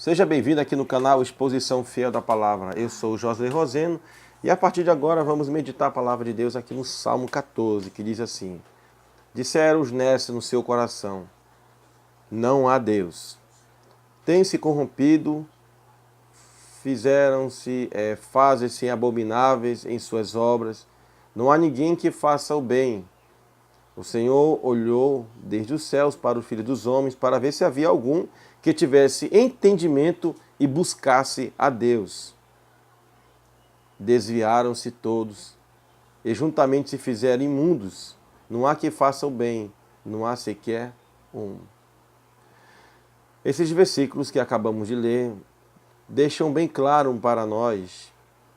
Seja bem-vindo aqui no canal Exposição Fiel da Palavra. Eu sou o Josley Roseno e a partir de agora vamos meditar a Palavra de Deus aqui no Salmo 14, que diz assim: Disseram os necios no seu coração, não há Deus. Tem-se corrompido, fazem-se abomináveis em suas obras. Não há ninguém que faça o bem. O Senhor olhou desde os céus para o Filho dos Homens para ver se havia algum que tivesse entendimento e buscasse a Deus. Desviaram-se todos e juntamente se fizeram imundos. Não há que faça o bem, não há sequer um. Esses versículos que acabamos de ler deixam bem claro para nós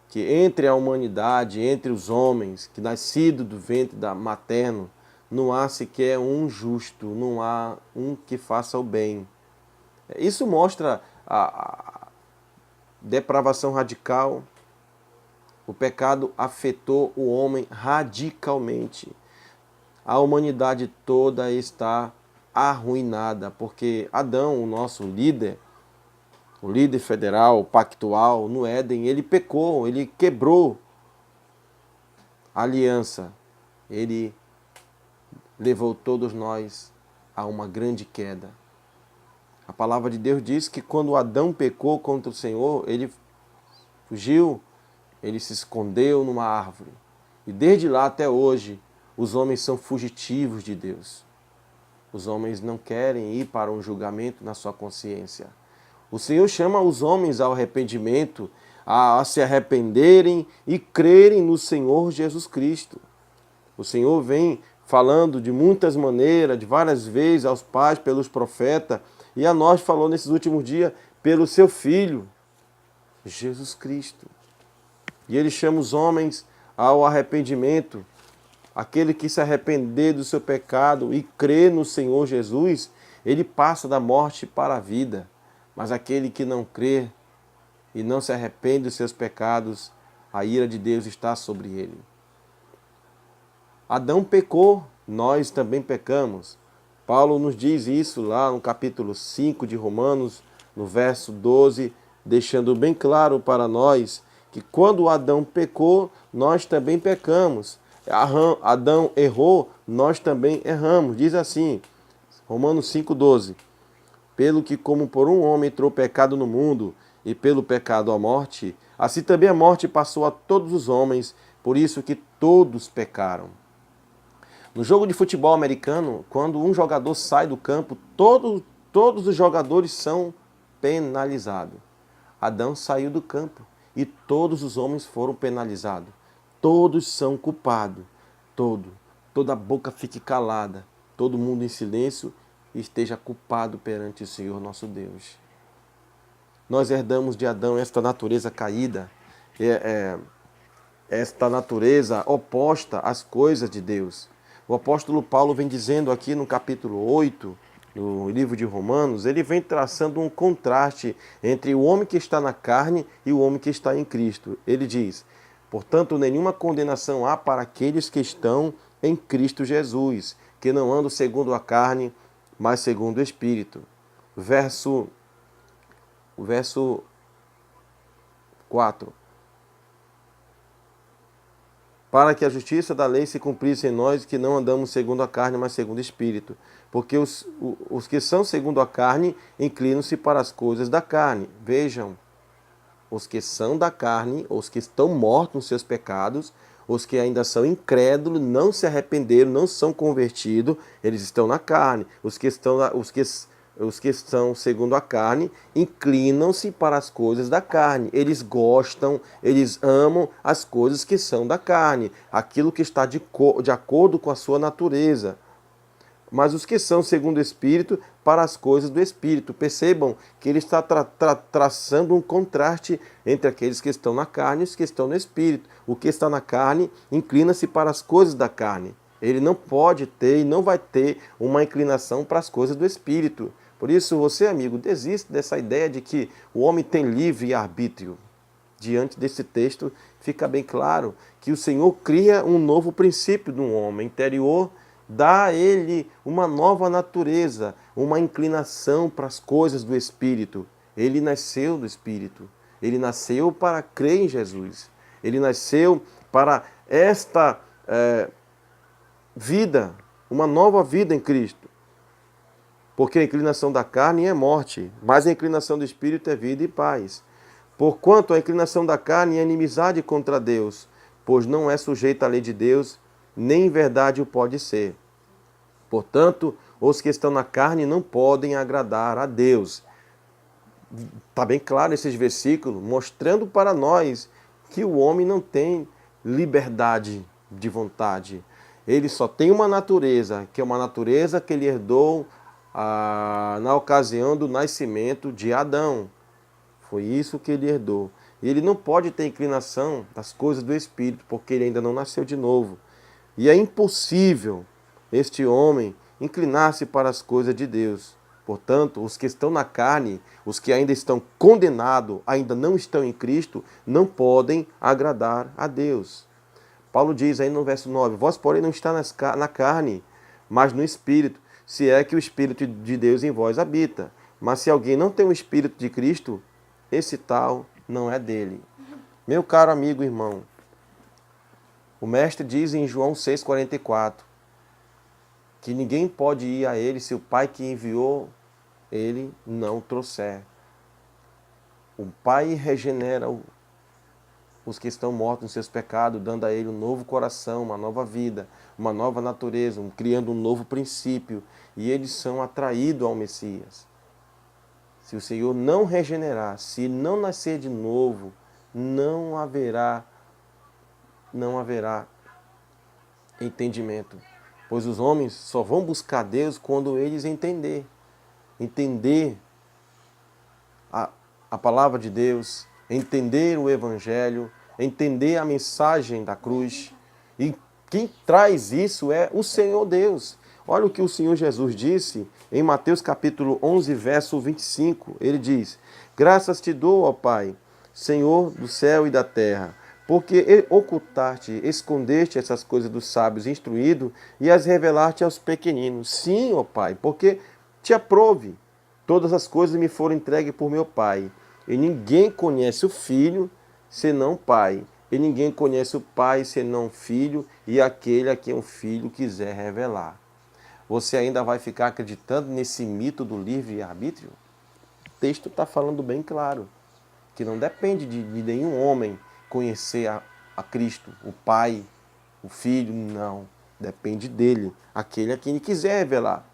que entre a humanidade, entre os homens, que nascido do ventre materno, não há sequer um justo, não há um que faça o bem. Isso mostra a depravação radical. O pecado afetou o homem radicalmente. A humanidade toda está arruinada, porque Adão, o nosso líder, o líder federal, pactual, no Éden, ele pecou, ele quebrou a aliança. Ele levou todos nós a uma grande queda. A palavra de Deus diz que quando Adão pecou contra o Senhor, ele fugiu, ele se escondeu numa árvore. E desde lá até hoje, os homens são fugitivos de Deus. Os homens não querem ir para um julgamento na sua consciência. O Senhor chama os homens ao arrependimento, a se arrependerem e crerem no Senhor Jesus Cristo. O Senhor vem falando de muitas maneiras, de várias vezes aos pais, pelos profetas, e a nós falou nesses últimos dias pelo seu Filho, Jesus Cristo. E ele chama os homens ao arrependimento. Aquele que se arrepender do seu pecado e crer no Senhor Jesus, ele passa da morte para a vida. Mas aquele que não crê e não se arrepende dos seus pecados, a ira de Deus está sobre ele. Adão pecou, nós também pecamos. Paulo nos diz isso lá no capítulo 5 de Romanos, no verso 12, deixando bem claro para nós que quando Adão pecou, nós também pecamos. Adão errou, nós também erramos. Diz assim, Romanos 5,12: Pelo que como por um homem entrou o pecado no mundo, e pelo pecado a morte, assim também a morte passou a todos os homens, por isso que todos pecaram. No jogo de futebol americano, quando um jogador sai do campo, todos os jogadores são penalizados. Adão saiu do campo e todos os homens foram penalizados. Todos são culpados. Toda a boca fique calada. Todo mundo em silêncio e esteja culpado perante o Senhor nosso Deus. Nós herdamos de Adão esta natureza caída, esta natureza oposta às coisas de Deus. O apóstolo Paulo vem dizendo aqui no capítulo 8, no livro de Romanos, ele vem traçando um contraste entre o homem que está na carne e o homem que está em Cristo. Ele diz: portanto, nenhuma condenação há para aqueles que estão em Cristo Jesus, que não andam segundo a carne, mas segundo o Espírito. Verso 4. Para que a justiça da lei se cumprisse em nós, que não andamos segundo a carne, mas segundo o Espírito. Porque os que são segundo a carne inclinam-se para as coisas da carne. Vejam, os que são da carne, os que estão mortos nos seus pecados, os que ainda são incrédulos, não se arrependeram, não são convertidos, eles estão na carne. Os que estão segundo a carne inclinam-se para as coisas da carne. Eles gostam, eles amam as coisas que são da carne, aquilo que está de acordo com a sua natureza. Mas os que são segundo o Espírito, para as coisas do Espírito. Percebam que ele está traçando um contraste entre aqueles que estão na carne e os que estão no Espírito. O que está na carne inclina-se para as coisas da carne. Ele não pode ter e não vai ter uma inclinação para as coisas do Espírito. Por isso, você, amigo, desiste dessa ideia de que o homem tem livre arbítrio. Diante desse texto, fica bem claro que o Senhor cria um novo princípio no homem interior, dá a ele uma nova natureza, uma inclinação para as coisas do Espírito. Ele nasceu do Espírito. Ele nasceu para crer em Jesus. Ele nasceu para esta vida, uma nova vida em Cristo. Porque a inclinação da carne é morte, mas a inclinação do Espírito é vida e paz. Porquanto a inclinação da carne é inimizade contra Deus, pois não é sujeita à lei de Deus, nem em verdade o pode ser. Portanto, os que estão na carne não podem agradar a Deus. Está bem claro esses versículos, mostrando para nós que o homem não tem liberdade de vontade. Ele só tem uma natureza, que é uma natureza que ele herdou na ocasião do nascimento de Adão. Foi isso que ele herdou. E ele não pode ter inclinação das coisas do Espírito, porque ele ainda não nasceu de novo. E é impossível este homem inclinar-se para as coisas de Deus. Portanto, os que estão na carne, os que ainda estão condenados, ainda não estão em Cristo, não podem agradar a Deus. Paulo diz aí no verso 9, vós, porém, não está na carne, mas no Espírito, se é que o Espírito de Deus em vós habita. Mas se alguém não tem o Espírito de Cristo, esse tal não é dele. Meu caro amigo e irmão, o mestre diz em João 6,44 que ninguém pode ir a ele se o Pai que enviou ele não trouxer. O Pai regenera os que estão mortos nos seus pecados, dando a ele um novo coração, uma nova vida, uma nova natureza, criando um novo princípio. E eles são atraídos ao Messias. Se o Senhor não regenerar, se não nascer de novo, não haverá entendimento. Pois os homens só vão buscar Deus quando eles entender a palavra de Deus, entender o Evangelho, entender a mensagem da cruz. E quem traz isso é o Senhor Deus. Olha o que o Senhor Jesus disse em Mateus capítulo 11, verso 25. Ele diz, graças te dou, ó Pai, Senhor do céu e da terra, porque ocultaste, escondeste essas coisas dos sábios instruídos e as revelaste aos pequeninos. Sim, ó Pai, porque te aprove. Todas as coisas me foram entregues por meu Pai. E ninguém conhece o Filho senão o Pai. E ninguém conhece o Pai senão o Filho e aquele a quem o Filho quiser revelar. Você ainda vai ficar acreditando nesse mito do livre-arbítrio? O texto está falando bem claro, que não depende de nenhum homem conhecer a Cristo, o Pai, o Filho, não. Depende dele, aquele a quem ele quiser revelar.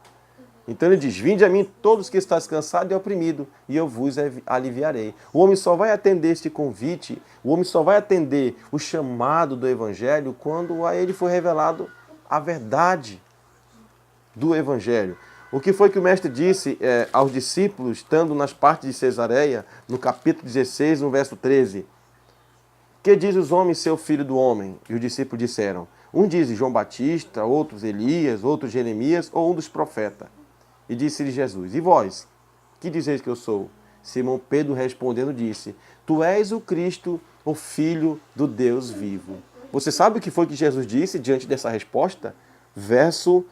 Então ele diz, vinde a mim todos que estáis cansados e oprimidos, e eu vos aliviarei. O homem só vai atender este convite, o homem só vai atender o chamado do Evangelho quando a ele for revelado a verdade do Evangelho. O que foi que o mestre disse aos discípulos, estando nas partes de Cesareia, no capítulo 16, no verso 13? Que diz os homens ser o filho do homem? E os discípulos disseram, um diz João Batista, outros Elias, outros Jeremias, ou um dos profetas. E disse-lhe Jesus, e vós, que dizeis que eu sou? Simão Pedro respondendo disse, tu és o Cristo, o Filho do Deus vivo. Você sabe o que foi que Jesus disse diante dessa resposta? Verso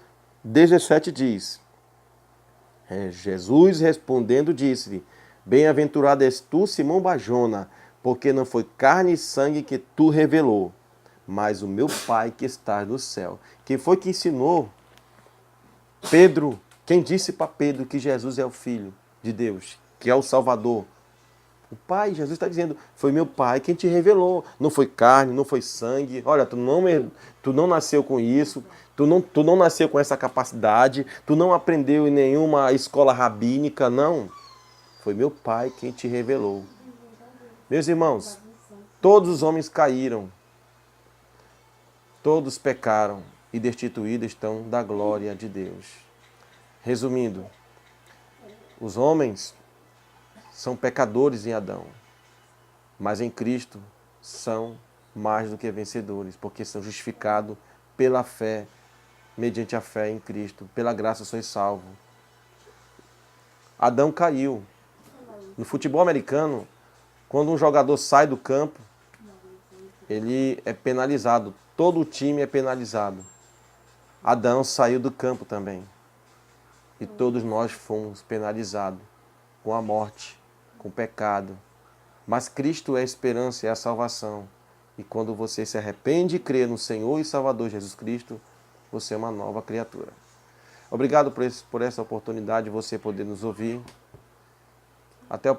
17 diz, Jesus respondendo disse-lhe, bem-aventurado és tu, Simão Barjona, porque não foi carne e sangue que tu revelou, mas o meu Pai que está no céu. Quem foi que ensinou Pedro? Quem disse para Pedro que Jesus é o Filho de Deus, que é o Salvador? O Pai. Jesus está dizendo, foi meu Pai quem te revelou. Não foi carne, não foi sangue. Olha, tu não nasceu com isso, tu não nasceu com essa capacidade, tu não aprendeu em nenhuma escola rabínica, não. Foi meu Pai quem te revelou. Meus irmãos, todos os homens caíram, todos pecaram e destituídos estão da glória de Deus. Resumindo, os homens são pecadores em Adão, mas em Cristo são mais do que vencedores, porque são justificados pela fé, mediante a fé em Cristo. Pela graça sois salvos. Adão caiu. No futebol americano, quando um jogador sai do campo, ele é penalizado. Todo o time é penalizado. Adão saiu do campo também. E todos nós fomos penalizados com a morte. com o pecado. Mas Cristo é a esperança, é a salvação. E quando você se arrepende e crê no Senhor e Salvador Jesus Cristo, você é uma nova criatura. Obrigado por essa oportunidade de você poder nos ouvir. Até o